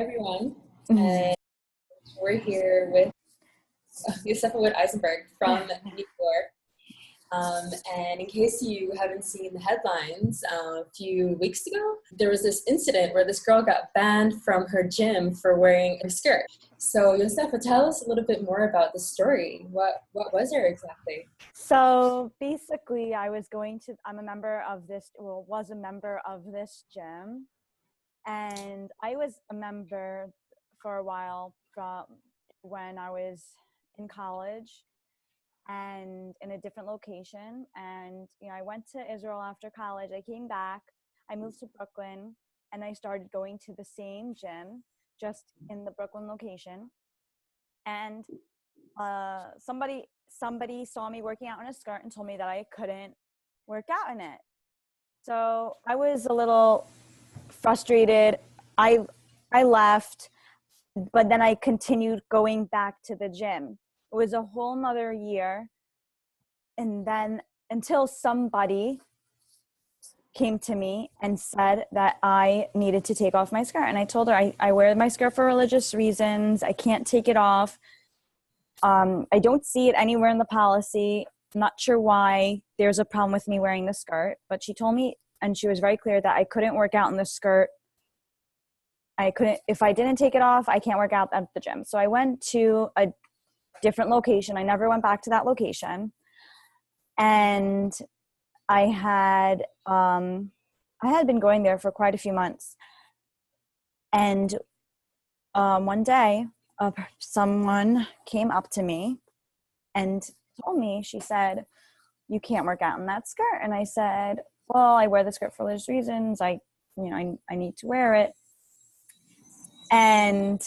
Everyone, and we're here with Yosefa Wood-Isenberg from New York. And in case you haven't seen the headlines, a few weeks ago, there was this incident where this girl got banned from her gym for wearing a skirt. So Yosefa, tell us a little bit more about the story. What was there exactly? So basically, I'm a member of was a member of this gym. And I was a member for a while from when I was in college and in a different location. And, I went to Israel after college. I came back, I moved to Brooklyn, and I started going to the same gym, just in the Brooklyn location. And somebody saw me working out in a skirt and told me that I couldn't work out in it. So I was a little frustrated. I left, but then I continued going back to the gym. It was a whole nother year. And then until somebody came to me and said that I needed to take off my skirt. And I told her I wear my skirt for religious reasons. I can't take it off. I don't see it anywhere in the policy. I'm not sure why there's a problem with me wearing the skirt, but she told me, and she was very clear, that I couldn't work out in the skirt. If I didn't take it off, I can't work out at the gym. So I went to a different location. I never went back to that location. And I had been going there for quite a few months. And one day, someone came up to me and told me, she said, "You can't work out in that skirt." And I said, "Well, I wear the skirt for religious reasons. I need to wear it." And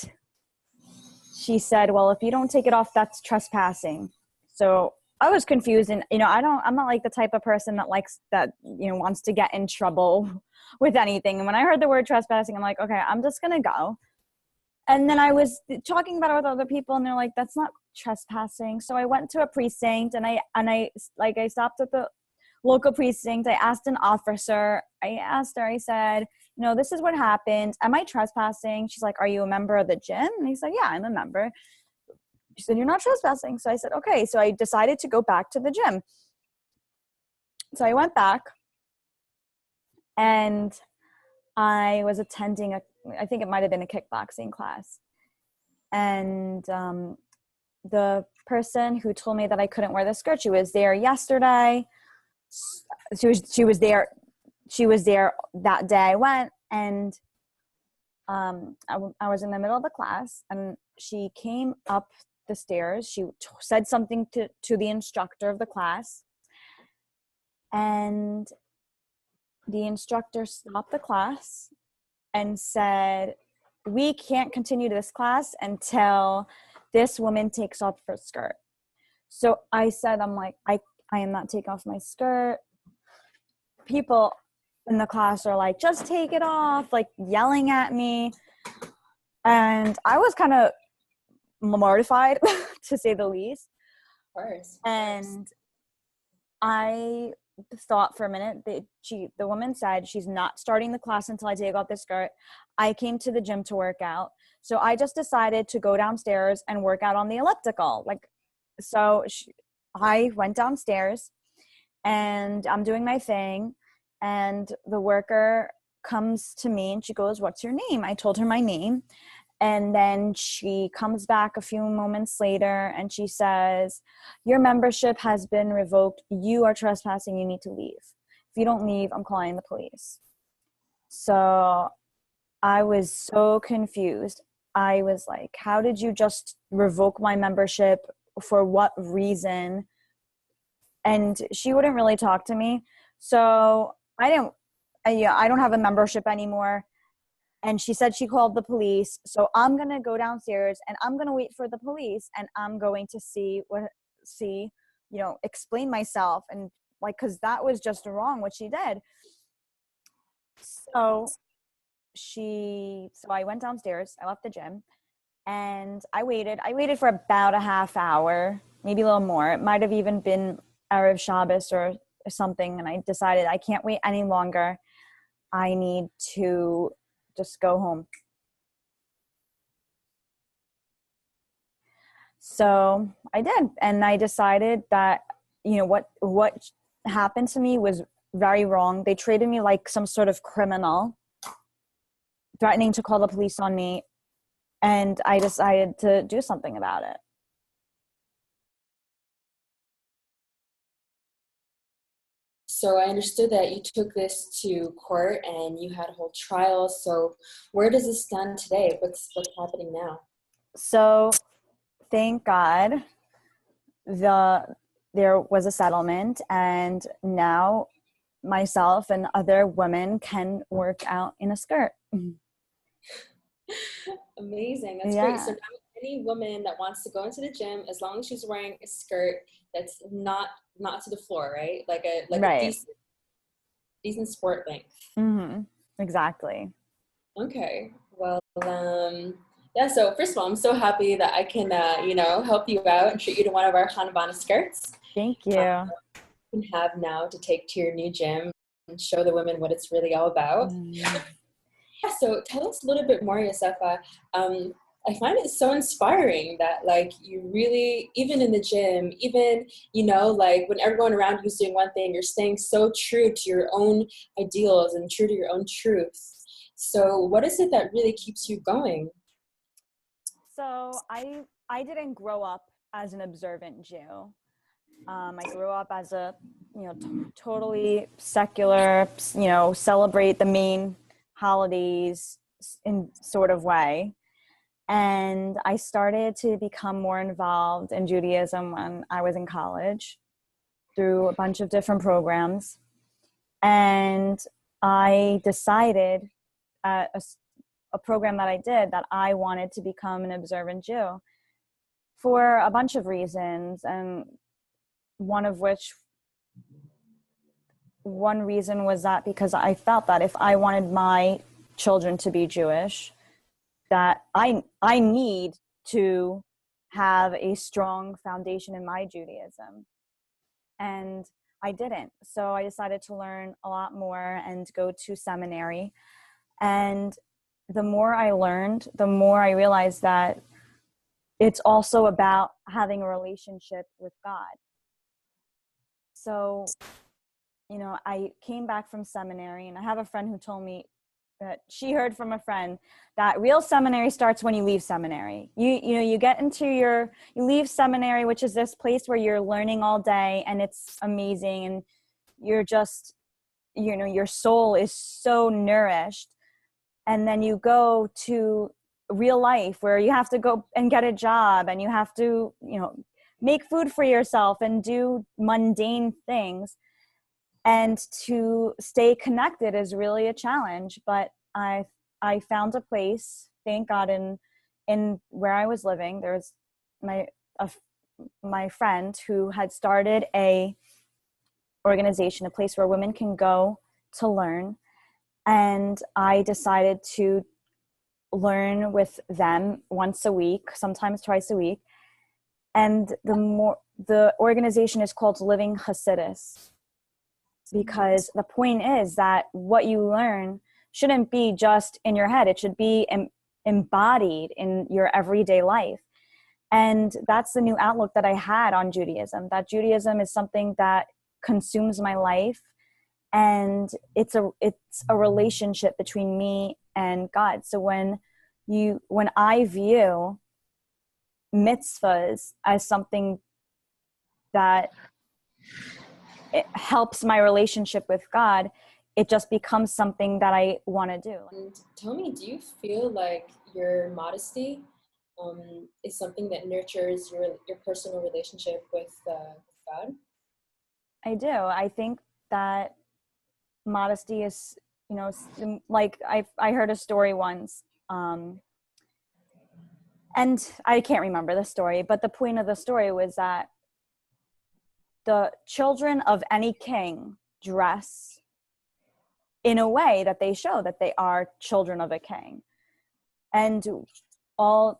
she said, "Well, if you don't take it off, that's trespassing." So I was confused, and I'm not like the type of person that wants to get in trouble with anything. And when I heard the word trespassing, I'm like, okay, I'm just gonna go. And then I was talking about it with other people, and they're like, "That's not trespassing." So I went to a precinct, and I stopped at the local precinct. I asked an officer. I said, "This is what happened. Am I trespassing?" She's like, "Are you a member of the gym?" And he said, "Yeah, I'm a member." She said, "You're not trespassing." So I said, "Okay." So I decided to go back to the gym. So I went back, and I was attending I think it might have been a kickboxing class. And the person who told me that I couldn't wear the skirt, she was there yesterday. She was there that day I went, and I was in the middle of the class, and she came up the stairs. She said something to the instructor of the class, and the instructor stopped the class and said, "We can't continue this class until this woman takes off her skirt." So I said, I am not taking off my skirt. People in the class are like, "Just take it off," like yelling at me. And I was kind of mortified, to say the least. Of course. And I thought for a minute that the woman said she's not starting the class until I take off the skirt. I came to the gym to work out. So I just decided to go downstairs and work out on the elliptical. I went downstairs, and I'm doing my thing. And the worker comes to me and she goes, "What's your name?" I told her my name. And then she comes back a few moments later and she says, "Your membership has been revoked. You are trespassing. You need to leave. If you don't leave, I'm calling the police." So I was so confused. I was like, how did you just revoke my membership? For what reason? And she wouldn't really talk to me. So I don't have a membership anymore. And she said she called the police. So I'm going to go downstairs and I'm going to wait for the police, and I'm going to explain myself. And cause that was just wrong what she did. So I went downstairs, I left the gym, and I waited for about a half hour, maybe a little more. It might've even been Erev Shabbos or something. And I decided I can't wait any longer. I need to just go home. So I did. And I decided that, what happened to me was very wrong. They treated me like some sort of criminal, threatening to call the police on me. And I decided to do something about it. So I understood that you took this to court and you had a whole trial. So where does this stand today? What's happening now? So thank God there was a settlement, and now myself and other women can work out in a skirt. Amazing. That's great. So Yeah. now any woman that wants to go into the gym, as long as she's wearing a skirt that's not to the floor, right? Like a Right. decent sport length. Mm-hmm. Exactly. Okay. Well, yeah. So first of all, I'm so happy that I can, help you out and treat you to one of our Chanabana skirts. Thank Um, you. you can have now to take to your new gym and show the women what it's really all about. Mm. Yeah, so tell us a little bit more, Yosefa. I find it so inspiring that like you really, even in the gym, even, like when everyone around you is doing one thing, you're staying so true to your own ideals and true to your own truth. So what is it that really keeps you going? So I didn't grow up as an observant Jew. I grew up as a totally secular, celebrate the main holidays in sort of way. And I started to become more involved in Judaism when I was in college through a bunch of different programs. And I decided at a program that I did that I wanted to become an observant Jew for a bunch of reasons. And one of which, one reason was that because I felt that if I wanted my children to be Jewish, that I need to have a strong foundation in my Judaism. And I didn't. So I decided to learn a lot more and go to seminary. And the more I learned, the more I realized that it's also about having a relationship with God. So, I came back from seminary, and I have a friend who told me that she heard from a friend that real seminary starts when you leave seminary. You get into you leave seminary, which is this place where you're learning all day and it's amazing. And you're just, your soul is so nourished. And then you go to real life where you have to go and get a job, and you have to, make food for yourself and do mundane things. And to stay connected is really a challenge. But I found a place, thank God, in where I was living. There's my friend who had started a organization, a place where women can go to learn. And I decided to learn with them once a week, sometimes twice a week. And the organization is called Living Hasidus, because the point is that what you learn shouldn't be just in your head. It should be embodied in your everyday life. And that's the new outlook that I had on Judaism, that Judaism is something that consumes my life. And it's a relationship between me and God. So when I view mitzvahs as something that it helps my relationship with God, it just becomes something that I want to do. And tell me, do you feel like your modesty is something that nurtures your personal relationship with God? I do. I think that modesty is, like I heard a story once, and I can't remember the story, but the point of the story was that the children of any king dress in a way that they show that they are children of a king. And all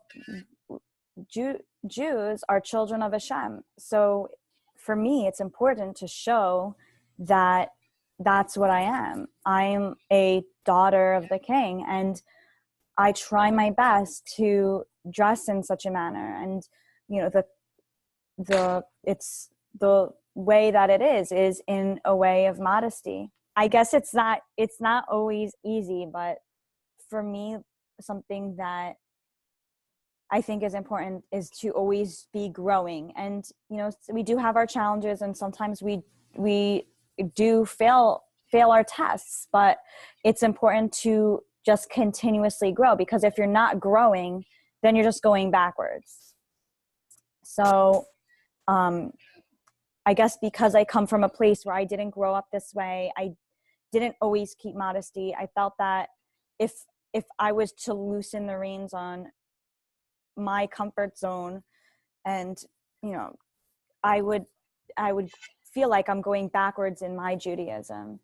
Jews are children of Hashem. So for me, it's important to show that that's what I am. I'm a daughter of the king, and I try my best to dress in such a manner. And you know, it's the way that it is in a way of modesty. I guess it's not always easy, but for me, something that I think is important is to always be growing. And, you know, we do have our challenges, and sometimes we do fail our tests, but it's important to just continuously grow, because if you're not growing, then you're just going backwards. So, I guess because I come from a place where I didn't grow up this way, I didn't always keep modesty. I felt that if I was to loosen the reins on my comfort zone, and, you know, I would feel like I'm going backwards in my Judaism.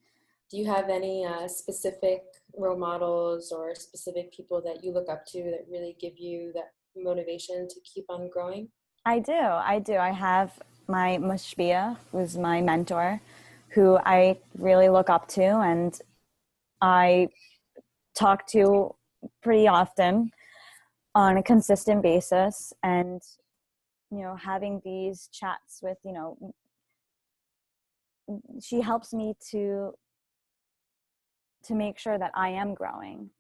Do you have any specific role models or specific people that you look up to that really give you that motivation to keep on growing? I do. I have my mashpia, who's my mentor, who I really look up to, and I talk to pretty often on a consistent basis. And, you know, having these chats with, you know, she helps me to make sure that I am growing.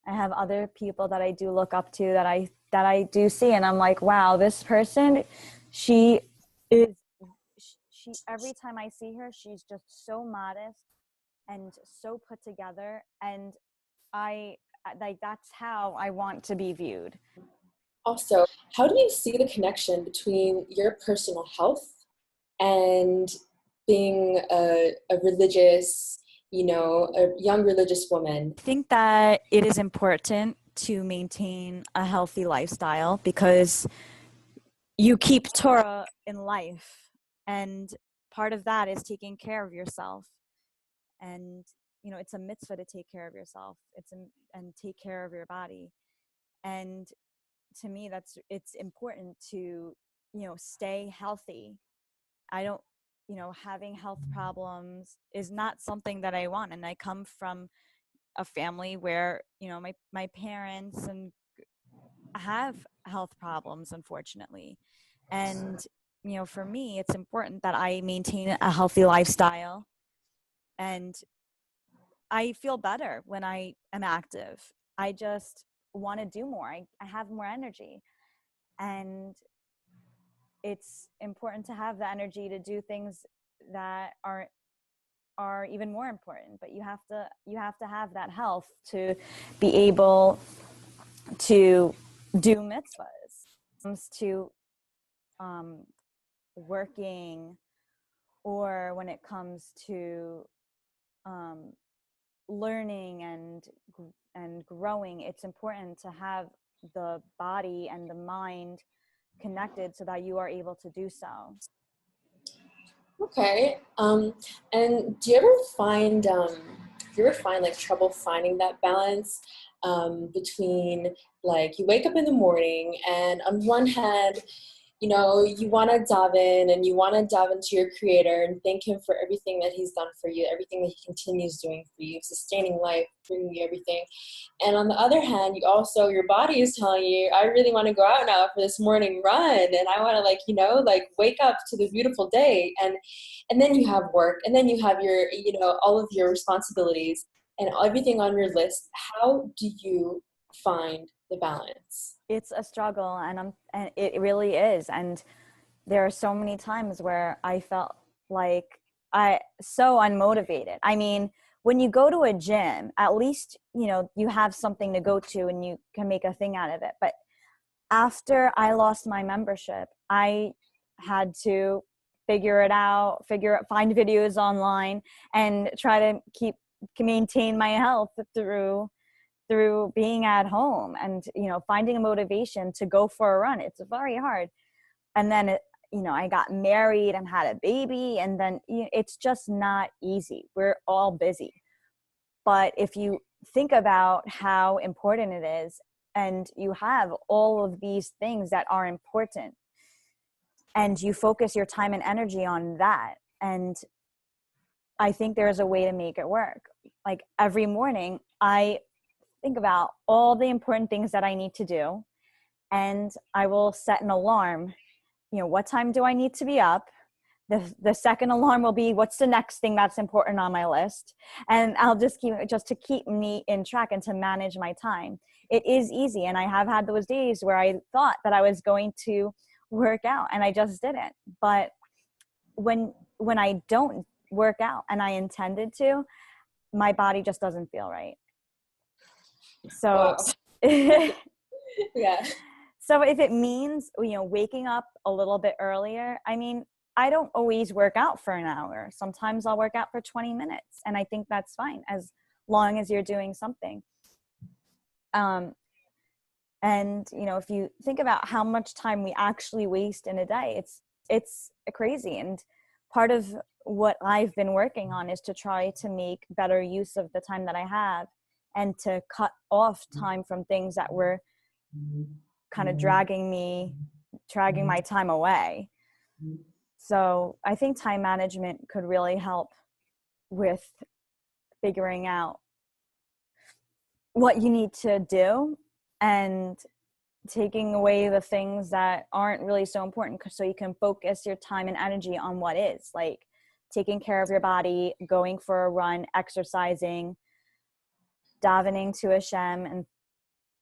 I have other people that I do look up to, that I do see, and I'm like, wow, this person, she every time I see her, she's just so modest and so put together, and I like, that's how I want to be viewed. Also, how do you see the connection between your personal health and being a religious, you know, a young religious woman? I think that it is important to maintain a healthy lifestyle, because you keep Torah in life, and part of that is taking care of yourself. And, you know, it's a mitzvah to take care of yourself. And take care of your body. And to me, it's important to, you know, stay healthy. I don't, you know, having health problems is not something that I want. And I come from a family where, you know, my parents and have health problems, unfortunately. And, you know, for me, it's important that I maintain a healthy lifestyle, and I feel better when I am active. I just want to do more. I have more energy, and it's important to have the energy to do things that are even more important. But you have to have that health to be able to do mitzvahs. Comes to working, or when it comes to learning and growing, it's important to have the body and the mind connected so that you are able to do so. Okay. And do you ever find like trouble finding that balance between, like, you wake up in the morning and on one hand, you know, you want to dive in and you want to dive into your creator and thank him for everything that he's done for you, everything that he continues doing for you, sustaining life, bringing you everything. And on the other hand, you also, your body is telling you, I really want to go out now for this morning run. And I want to, like, you know, like, wake up to the beautiful day. And then you have work, and then you have your, you know, all of your responsibilities and everything on your list. How do you find the balance? It's a struggle, and it really is. And there are so many times where I felt like so unmotivated. I mean, when you go to a gym, at least, you know, you have something to go to and you can make a thing out of it. But after I lost my membership, I had to figure it out, find videos online, and try to maintain my health through being at home, and, you know, finding a motivation to go for a run. It's very hard. And then, you know, I got married and had a baby, and then, you know, it's just not easy. We're all busy. But if you think about how important it is, and you have all of these things that are important, and you focus your time and energy on that, and I think there's a way to make it work. Like, every morning I think about all the important things that I need to do, and I will set an alarm. What time do I need to be up? The second alarm will be, what's the next thing that's important on my list? And I'll just to keep me in track and to manage my time. It is easy. And I have had those days where I thought that I was going to work out and I just didn't. But when I don't work out and I intended to, my body just doesn't feel right. So, wow. Yeah. So if it means, waking up a little bit earlier, I mean, I don't always work out for an hour. Sometimes I'll work out for 20 minutes, and I think that's fine as long as you're doing something. And if you think about how much time we actually waste in a day, it's crazy. And part of what I've been working on is to try to make better use of the time that I have and to cut off time from things that were kind of dragging my time away. So I think time management could really help with figuring out what you need to do and taking away the things that aren't really so important, so you can focus your time and energy on what is, like taking care of your body, going for a run, exercising, davening to Hashem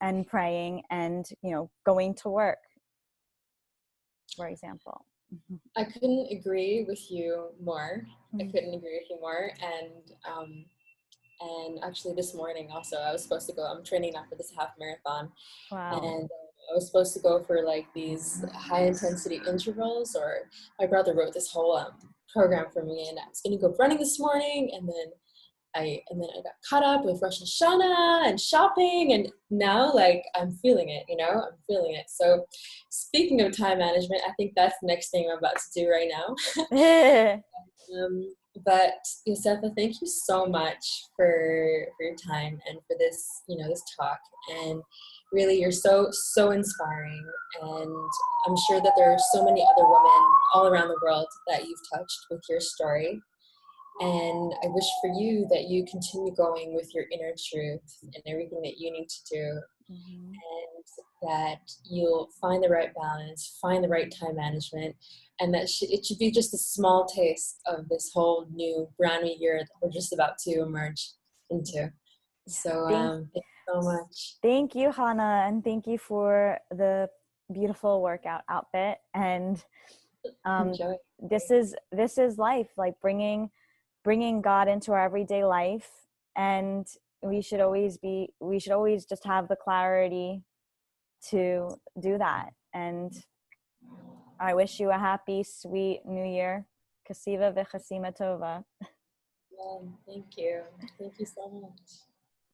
and praying, and going to work, for example. I couldn't agree with you more. I couldn't agree with you more. And actually this morning also, I was supposed to go, I'm training now for this half marathon. Wow. And I was supposed to go for like these high intensity intervals, or my brother wrote this whole program for me, and I was going to go running this morning, and then I got caught up with Rosh Hashanah and shopping, and now like I'm feeling it, I'm feeling it. So speaking of time management, I think that's the next thing I'm about to do right now. But Yosefa, thank you so much for your time and for this, this talk. And really, you're so inspiring. And I'm sure that there are so many other women all around the world that you've touched with your story. And I wish for you that you continue going with your inner truth and everything that you need to do, and that you'll find the right balance, find the right time management, and that it should be just a small taste of this whole new, brand new year that we're just about to emerge into. So thank you so much. Thank you, Hannah, and thank you for the beautiful workout outfit. And this is life, like bringing God into our everyday life, and we should always just have the clarity to do that. And I wish you a happy, sweet New Year. Kasiva v'chasima tova. Thank you so much.